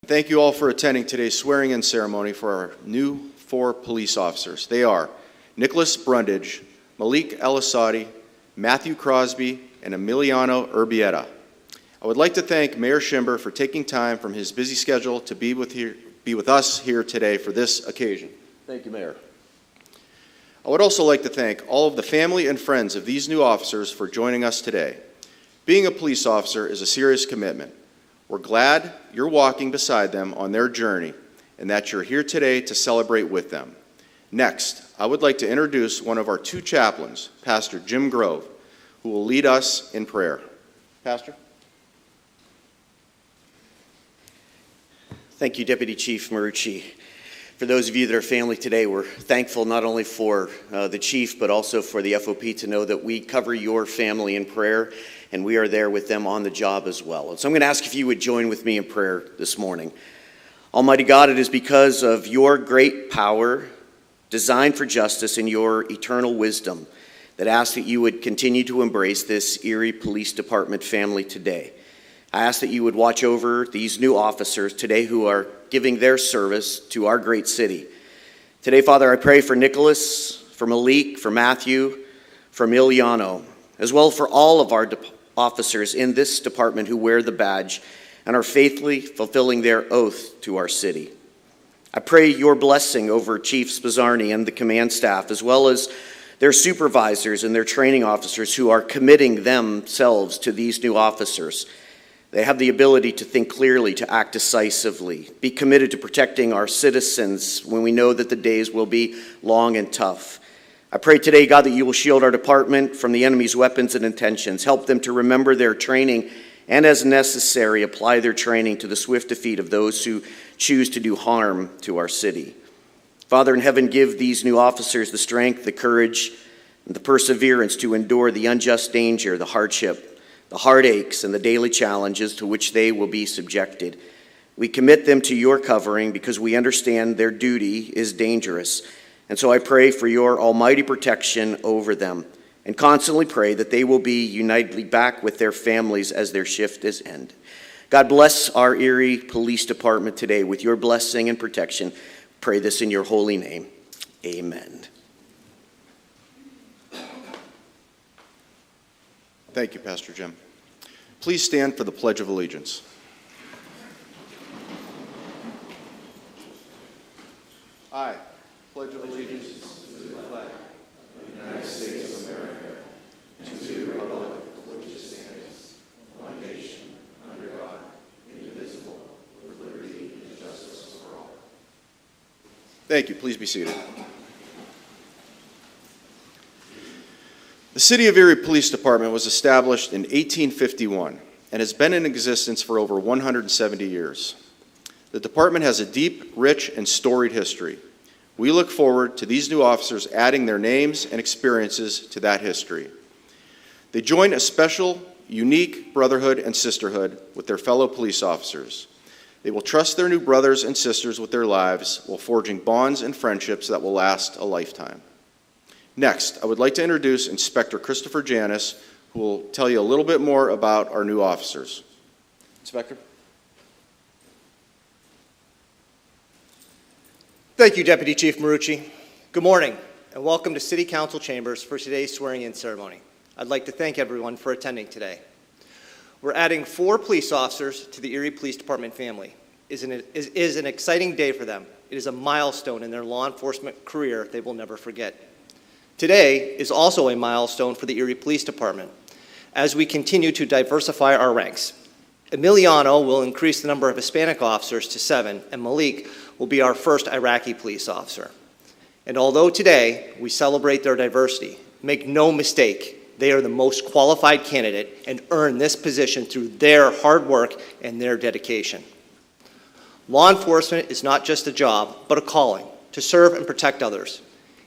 Thank you all for attending today's swearing-in ceremony for our new 4 police officers. They are Nicholas BRUNDAGE, MALIK ALASSEDY, Matthew CROSBY, and EMILIANO URBIETA. I would like to thank Mayor Schimber for taking time from his busy schedule to be with us here today for this occasion. Thank you, Mayor. I would also like to thank all of the family and friends of these new officers for joining us today. Being a police officer is a serious commitment. We're glad you're walking beside them on their journey and that you're here today to celebrate with them. Next, I would like to introduce one of our 2 chaplains, Pastor Jim Grove, who will lead us in prayer. Pastor? Thank you, Deputy Chief Marucci. For those of you that are family today, we're thankful not only for the Chief, but also for the FOP to know that we cover your family in prayer, and we are there with them on the job as well. And so I'm going to ask if you would join with me in prayer this morning. Almighty God, it is because of your great power, designed for justice, and your eternal wisdom that I ask that you would continue to embrace this Erie Police Department family today. I ask that you would watch over these new officers today who are giving their service to our great city. Today, Father, I pray for Nicholas, for Malik, for Matthew, for Emiliano, as well for all of our officers in this department who wear the badge and are faithfully fulfilling their oath to our city. I pray your blessing over Chief Spizzarni and the command staff, as well as their supervisors and their training officers who are committing themselves to these new officers. They have the ability to think clearly, to act decisively, be committed to protecting our citizens when we know that the days will be long and tough. I pray today, God, that you will shield our department from the enemy's weapons and intentions. Help them to remember their training and, as necessary, apply their training to the swift defeat of those who choose to do harm to our city. Father in heaven, give these new officers the strength, the courage, and the perseverance to endure the unjust danger, the hardship, the heartaches, and the daily challenges to which they will be subjected. We commit them to your covering because we understand their duty is dangerous. And so I pray for your almighty protection over them and constantly pray that they will be unitedly back with their families as their shift is ended. God bless our Erie Police Department today with your blessing and protection. Pray this in your holy name. Amen. Thank you, Pastor Jim. Please stand for the Pledge of Allegiance. I pledge allegiance to the flag of the United States of America and to the republic for which it stands, one nation, under God, indivisible, with liberty and justice for all. Thank you. Please be seated. The City of Erie Police Department was established in 1851 and has been in existence for over 170 years. The department has a deep, rich, and storied history. We look forward to these new officers adding their names and experiences to that history. They join a special, unique brotherhood and sisterhood with their fellow police officers. They will trust their new brothers and sisters with their lives while forging bonds and friendships that will last a lifetime. Next, I would like to introduce Inspector Christopher Janis, who will tell you a little bit more about our new officers. Inspector? Thank you, Deputy Chief Marucci. Good morning, and welcome to City Council Chambers for today's swearing-in ceremony. I'd like to thank everyone for attending today. We're adding 4 police officers to the Erie Police Department family. It is an exciting day for them. It is a milestone in their law enforcement career they will never forget. Today is also a milestone for the Erie Police Department as we continue to diversify our ranks. Emiliano will increase the number of Hispanic officers to 7, and Malik will be our first Iraqi police officer. And although today we celebrate their diversity, make no mistake, they are the most qualified candidate and earn this position through their hard work and their dedication. Law enforcement is not just a job, but a calling to serve and protect others.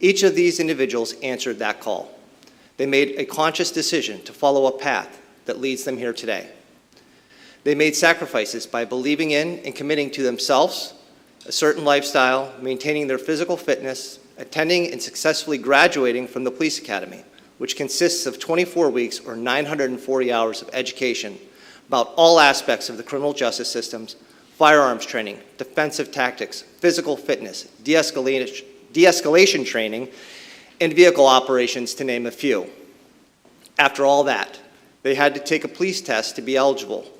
Each of these individuals answered that call. They made a conscious decision to follow a path that leads them here today. They made sacrifices by believing in and committing to themselves, a certain lifestyle, maintaining their physical fitness, attending and successfully graduating from the police academy, which consists of 24 weeks or 940 hours of education about all aspects of the criminal justice systems, firearms training, defensive tactics, physical fitness, de-escalation training, and vehicle operations, to name a few. After all that, they had to take a police test to be eligible.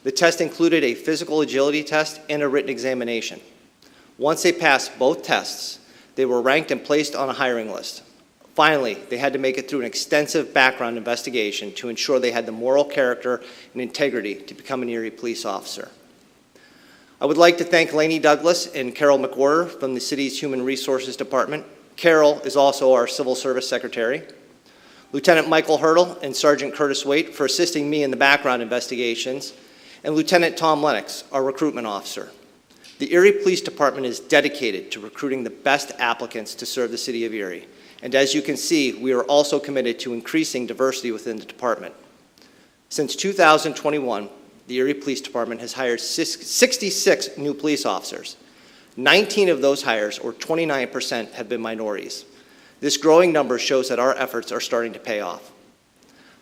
The test included a physical agility test and a written examination. Once they passed both tests, they were ranked and placed on a hiring list. Finally, they had to make it through an extensive background investigation to ensure they had the moral character and integrity to become an Erie police officer. I would like to thank Lainey Douglas and Carol McWhorter from the city's Human Resources Department. Carol is also our Civil Service Secretary. Lieutenant Michael Hurdle and Sergeant Curtis Waite for assisting me in the background investigations, and Lieutenant Tom Lennox, our recruitment officer. The Erie Police Department is dedicated to recruiting the best applicants to serve the city of Erie. And as you can see, we are also committed to increasing diversity within the department. Since 2021, the Erie Police Department has hired 66 new police officers. 19 of those hires, or 29%, have been minorities. This growing number shows that our efforts are starting to pay off.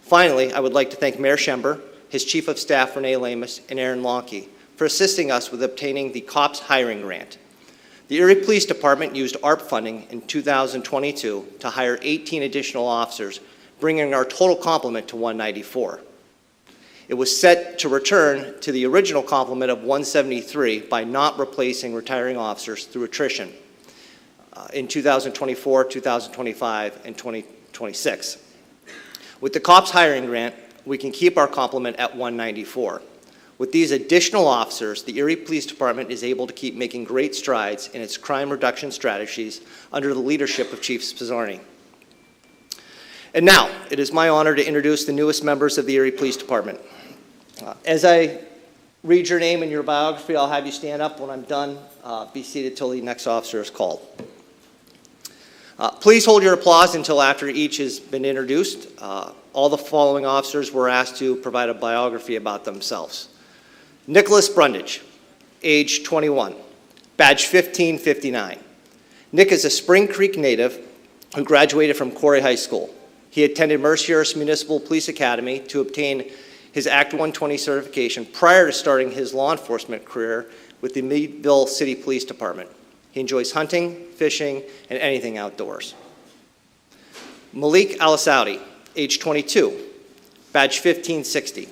Finally, I would like to thank Mayor Schember, his Chief of Staff, Renee Lamus, and Aaron Lonke for assisting us with obtaining the COPS hiring grant. The Erie Police Department used ARP funding in 2022 to hire 18 additional officers, bringing our total complement to 194. It was set to return to the original complement of 173 by not replacing retiring officers through attrition in 2024, 2025, and 2026. With the COPS hiring grant, we can keep our complement at 194. With these additional officers, the Erie Police Department is able to keep making great strides in its crime reduction strategies under the leadership of Chief Spizzarni. And now, it is my honor to introduce the newest members of the Erie Police Department. As I read your name and your biography, I'll have you stand up. When I'm done, be seated till the next officer is called. Please hold your applause until after each has been introduced. All the following officers were asked to provide a biography about themselves. Nicholas Brundage, age 21, badge 1559. Nick is a Spring Creek native who graduated from Corey High School. He attended Mercier's Municipal Police Academy to obtain his Act 120 certification prior to starting his law enforcement career with the Meadville City Police Department. He enjoys hunting, fishing, and anything outdoors. MALIK ALASSEDY, age 22, badge 1560.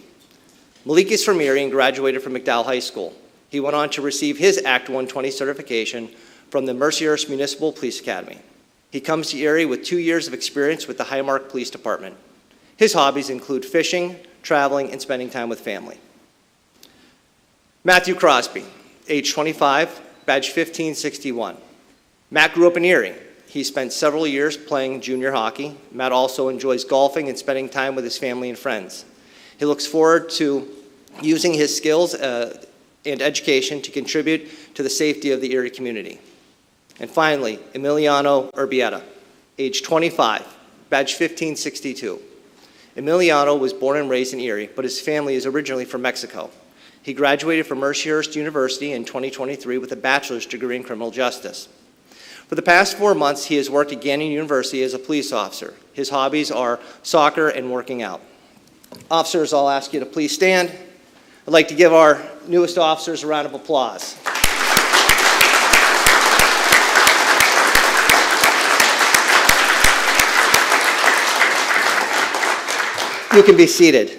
MALIK is from Erie and graduated from McDowell High School. He went on to receive his Act 120 certification from the Mercier's Municipal Police Academy. He comes to Erie with 2 years of experience with the Highmark Police Department. His hobbies include fishing, traveling, and spending time with family. Matthew Crosby, age 25, badge 1561. Matt grew up in Erie. He spent several years playing junior hockey. Matt also enjoys golfing and spending time with his family and friends. He looks forward to using his skills and education to contribute to the safety of the Erie community. And finally, EMILIANO URBIETA, age 25, badge 1562. EMILIANO was born and raised in Erie, but his family is originally from Mexico. He graduated from Mercier's University in 2023 with a bachelor's degree in criminal justice. For the past 4 months, he has worked at Gannon University as a police officer. His hobbies are soccer and working out. Officers, I'll ask you to please stand. I'd like to give our newest officers a round of applause. You can be seated.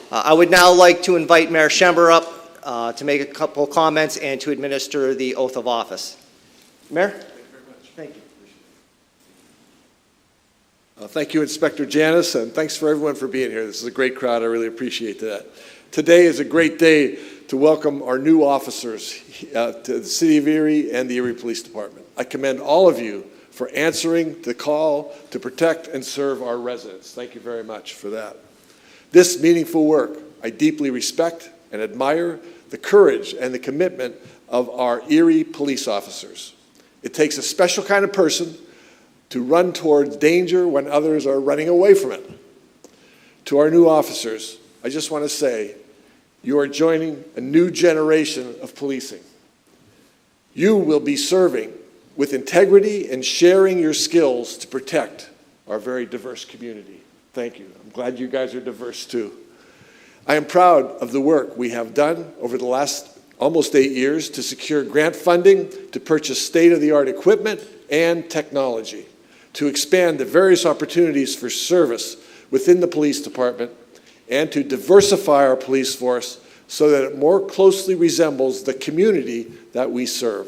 I would now like to invite Mayor Schember up to make a couple comments and to administer the oath of office. Mayor? Thank you very much. Thank you. Thank you, Inspector Janice, and thanks for everyone for being here. This is a great crowd. I really appreciate that. Today is a great day to welcome our new officers to the City of Erie and the Erie Police Department. I commend all of you for answering the call to protect and serve our residents. Thank you very much for that. This meaningful work, I deeply respect and admire the courage and the commitment of our Erie police officers. It takes a special kind of person to run towards danger when others are running away from it. To our new officers, I just want to say, you are joining a new generation of policing. You will be serving with integrity and sharing your skills to protect our very diverse community. Thank you. I'm glad you guys are diverse too. I am proud of the work we have done over the last almost 8 years, to secure grant funding to purchase state-of-the-art equipment and technology, to expand the various opportunities for service within the police department, and to diversify our police force so that it more closely resembles the community that we serve.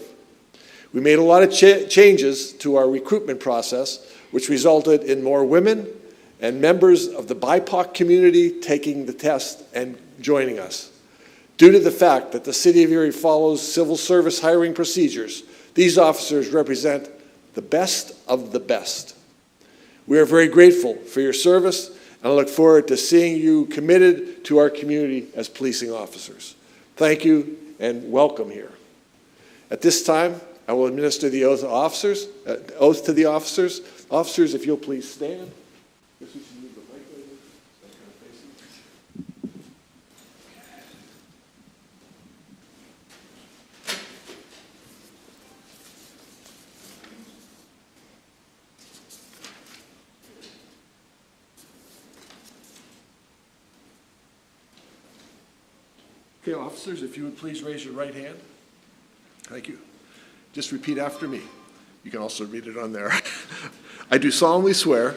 We made a lot of changes to our recruitment process, which resulted in more women and members of the BIPOC community taking the test and joining us. Due to the fact that the City of Erie follows civil service hiring procedures, these officers represent the best of the best. We are very grateful for your service, and I look forward to seeing you committed to our community as policing officers. Thank you and welcome here. At this time, I will administer the oath to the officers. Officers, if you'll please stand. Okay, officers, if you would please raise your right hand. Thank you. Just repeat after me. You can also read it on there. I do solemnly swear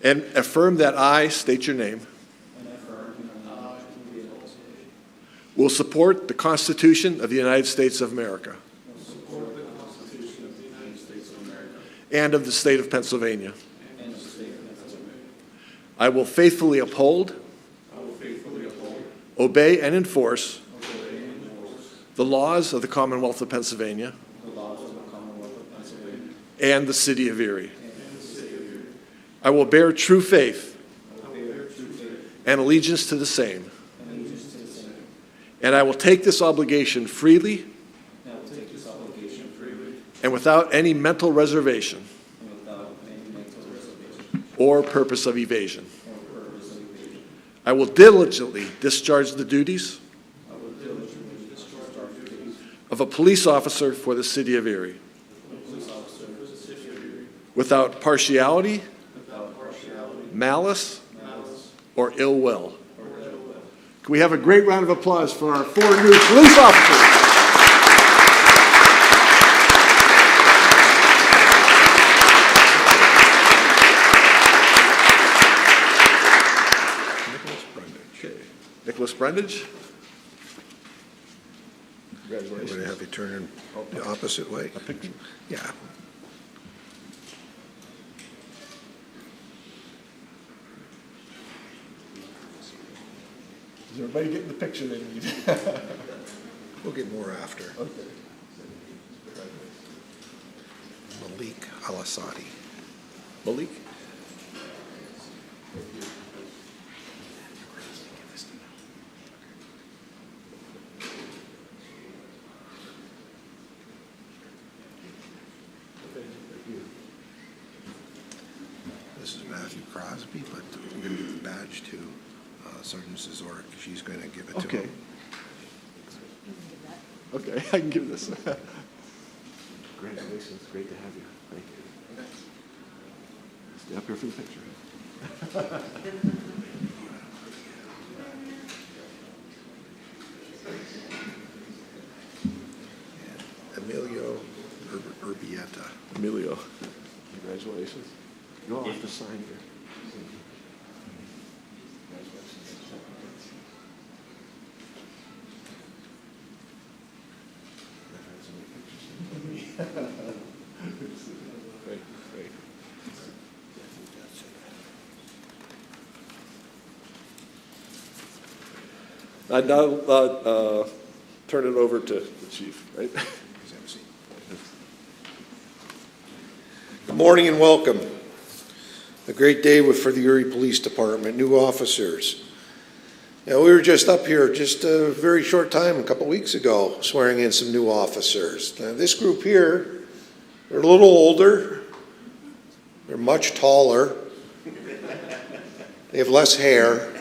and affirm that I state your name. Will support the Constitution of the United States of America and of the state of Pennsylvania. I will faithfully uphold, obey, and enforce the laws of the Commonwealth of Pennsylvania and the City of Erie. I will bear true faith and allegiance to the same. And I will take this obligation freely and without any mental reservation or purpose of evasion. I will diligently discharge the duties of a police officer for the City of Erie without partiality, malice, or ill will. Can we have a great round of applause for our 4 new police officers? Nicholas Brundage. Congratulations. I'm going to have you turn the opposite way. A picture? Yeah. Is everybody getting the picture they need? We'll get more after. Okay. Malik ALASSEDY. Malik? This is Matthew Crosby, but we're going to give the badge to Sergeant Szorek. She's going to give it to him. Okay, I can give this. Congratulations, great to have you. Thank you. Stay up here for the picture. Emilio URBIETA. Emilio, congratulations. You'll have to sign here. Great, great. I'd now turn it over to the chief, right? Good morning and welcome. A great day for the Erie Police Department, new officers. We were just up here just a very short time, a couple weeks ago, swearing in some new officers. Now, this group here, they're a little older, they're much taller, they have less hair,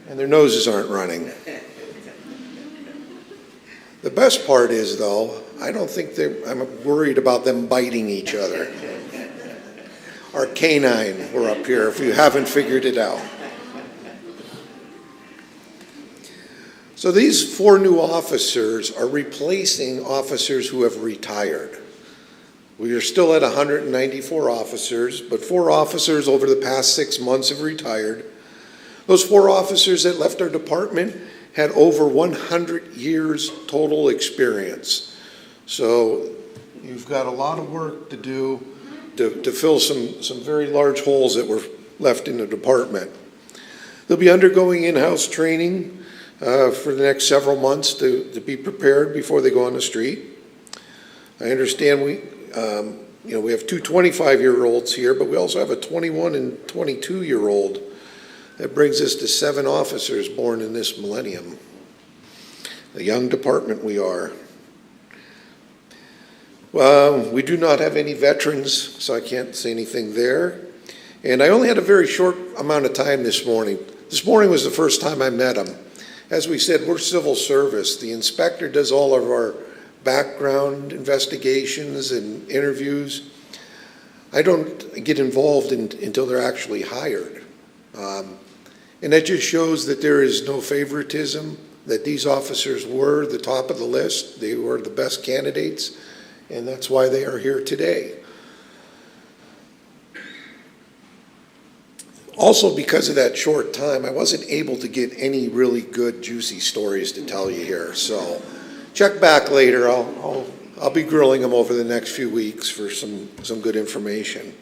and their noses aren't running. The best part is, though, I don't think I'm worried about them biting each other. Our canine, we're up here, if you haven't figured it out. So these 4 new officers are replacing officers who have retired. We are still at 194 officers, but 4 officers over the past 6 months have retired. Those 4 officers that left our department had over 100 years total experience. So you've got a lot of work to do to fill some very large holes that were left in the department. They'll be undergoing in-house training for the next several months to be prepared before they go on the street. I understand we have 2 25-year-olds here, but we also have a 21 and 22-year-old. That brings us to 7 officers born in this millennium. A young department we are. We do not have any veterans, so I can't say anything there. And I only had a very short amount of time this morning. This morning was the first time I met them. As we said, we're civil service. The inspector does all of our background investigations and interviews. I don't get involved until they're actually hired. And that just shows that there is no favoritism, that these officers were the top of the list. They were the best candidates, and that's why they are here today. Also, because of that short time, I wasn't able to get any really good, juicy stories to tell you here. So check back later. I'll be grilling them over the next few weeks for some good information.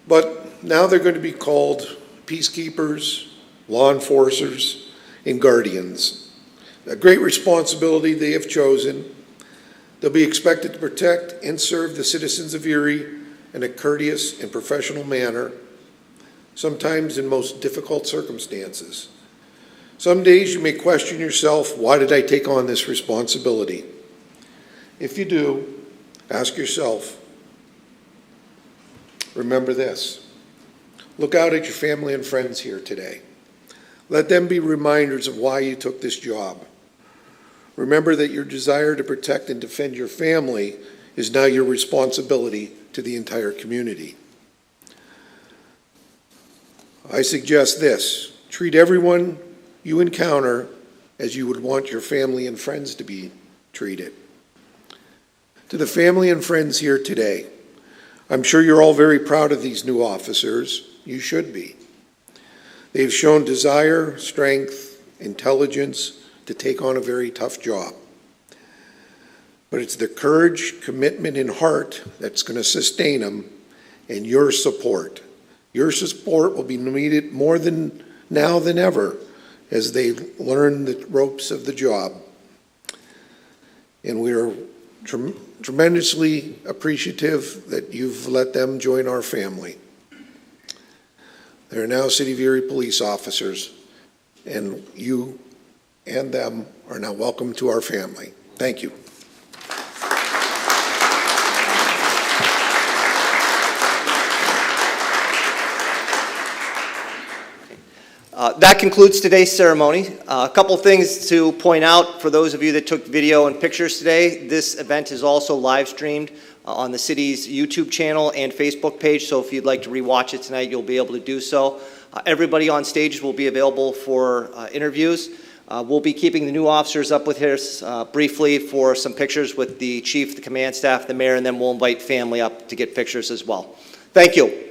But now they're going to be called peacekeepers, law enforcers, and guardians. A great responsibility they have chosen. They'll be expected to protect and serve the citizens of Erie in a courteous and professional manner, sometimes in most difficult circumstances. Some days you may question yourself, why did I take on this responsibility? If you do, ask yourself, remember this. Look out at your family and friends here today. Let them be reminders of why you took this job. Remember that your desire to protect and defend your family is now your responsibility to the entire community. I suggest this: treat everyone you encounter as you would want your family and friends to be treated. To the family and friends here today, I'm sure you're all very proud of these new officers. You should be. They've shown desire, strength, intelligence to take on a very tough job. But it's the courage, commitment, and heart that's going to sustain them, and your support. Your support will be needed more than now than ever as they learn the ropes of the job. And we are tremendously appreciative that you've let them join our family. They are now City of Erie police officers, and you and them are now welcome to our family. Thank you. That concludes today's ceremony. A couple things to point out for those of you that took video and pictures today. This event is also live streamed on the city's YouTube channel and Facebook page, so if you'd like to rewatch it tonight, you'll be able to do so. Everybody on stage will be available for interviews. We'll be keeping the new officers up with us briefly for some pictures with the chief, the command staff, the mayor, and then we'll invite family up to get pictures as well. Thank you.